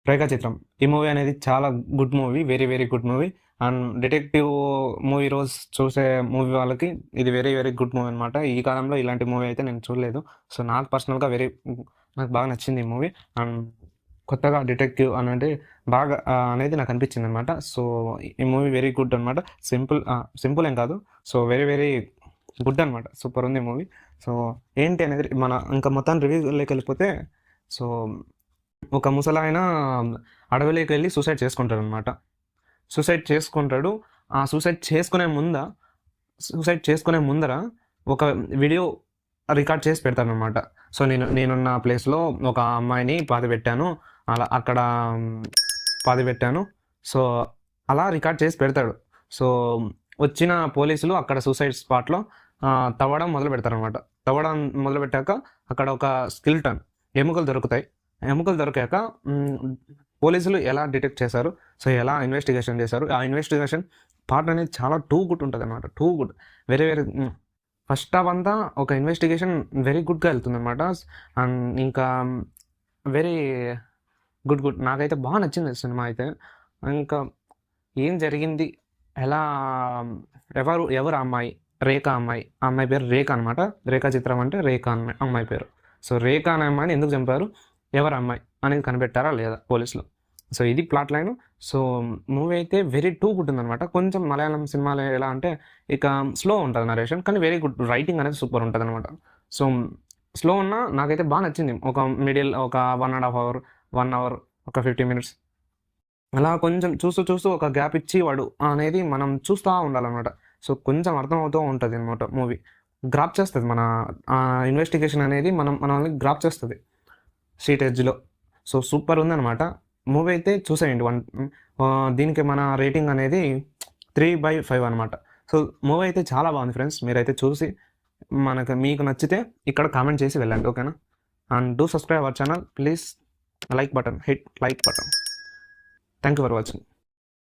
రేఖాచిత్రం. ఈ మూవీ అనేది చాలా good movie. Very, very good movie. And detective movie రోజు చూసే మూవీ వాళ్ళకి ఇది వెరీ, వెరీ గుడ్ మూవీ అనమాట. ఈ కాలంలో ఇలాంటి మూవీ అయితే నేను చూడలేదు. సో, నాకు పర్సనల్‌గా నాకు బాగా నచ్చింది ఈ మూవీ. అండ్ కొత్తగా డిటెక్టివ్ అనేది బాగా అనేది నాకు అనిపించిందనమాట. సో, ఈ మూవీ వెరీ గుడ్ అనమాట. సింపుల్ ఏం కాదు. సో, వెరీ, వెరీ గుడ్ అనమాట. సూపర్ ఉంది మూవీ. సో, ఏంటి అనేది మన ఇంకా మొత్తం రివ్యూలోకి వెళ్ళిపోతే, సో, ఒక ముసలాయన అడవిలోకి వెళ్ళి సూసైడ్ చేసుకుంటాడనమాట. సూసైడ్ చేసుకుంటాడు. ఆ సూసైడ్ చేసుకునే ముందర ఒక వీడియో రికార్డ్ చేసి పెడతాడనమాట. సో, నేనున్న ప్లేస్‌లో ఒక అమ్మాయిని పాతిపెట్టాను. అక్కడ పాతిపెట్టాను. సో, అలా రికార్డ్ చేసి పెడతాడు. సో, వచ్చిన పోలీసులు అక్కడ సూసైడ్ స్పాట్‌లో తవ్వడం మొదలుపెడతారనమాట. తవ్వడం మొదలుపెట్టాక అక్కడ ఒక స్కెలిటన్ ఎముకలు దొరుకుతాయి. ఎముకలు దొరికాక పోలీసులు ఎలా డిటెక్ట్ చేశారు, సో ఎలా ఇన్వెస్టిగేషన్ చేశారు, ఆ ఇన్వెస్టిగేషన్ పార్ట్ అనేది చాలా టూ గుడ్ ఉంటుంది అనమాట. Too good, very, very first half అంతా ఒక ఇన్వెస్టిగేషన్ వెరీ గుడ్గా వెళ్తుంది అనమాట. అండ్ ఇంకా వెరీ గుడ్ నాకైతే బాగా నచ్చింది సినిమా అయితే. ఇంకా ఏం జరిగింది, ఎలా, ఎవరు అమ్మాయి, రేఖ అమ్మాయి. ఆ అమ్మాయి పేరు రేఖ అనమాట. రేఖాచిత్రం అంటే రేఖ అమ్మాయి పేరు. సో, రేఖ అనే అమ్మాయిని ఎందుకు చంపారు, ఎవరు అమ్మాయి అనేది కనిపెట్టారా లేదా పోలీసులు. సో, ఇది ప్లాట్ లైన్. సో, మూవీ అయితే వెరీ టూ గుడ్ ఉందనమాట. కొంచెం మలయాళం సినిమాలో ఎలా అంటే ఇక స్లో ఉంటుంది నరేషన్, కానీ వెరీ గుడ్ రైటింగ్ అనేది సూపర్ ఉంటుంది అనమాట. సో, స్లో ఉన్నా నాకైతే బాగా నచ్చింది. ఒక మిడిల్ ఒక 1.5 అవర్, 1 అవర్, ఒక 50 మినిట్స్ అలా కొంచెం చూస్తూ ఒక గ్యాప్ ఇచ్చి వాడు అనేది మనం చూస్తూ ఉండాలన్నమాట. సో, కొంచెం అర్థమవుతూ ఉంటుంది అనమాట మూవీ. గ్రాప్ చేస్తుంది మన ఇన్వెస్టిగేషన్ అనేది మనల్ని గ్రాప్ చేస్తుంది సీట్ ఎడ్జ్లో. సో, సూపర్ ఉందనమాట మూవీ అయితే. చూసేయండి. దీనికి మన రేటింగ్ అనేది 3/5 అనమాట. సో, మూవీ అయితే చాలా బాగుంది ఫ్రెండ్స్. మీరైతే చూసి మీకు నచ్చితే ఇక్కడ కామెంట్ చేసి వెళ్ళండి, ఓకేనా. And do subscribe our channel please. Hit like button. Thank you for watching.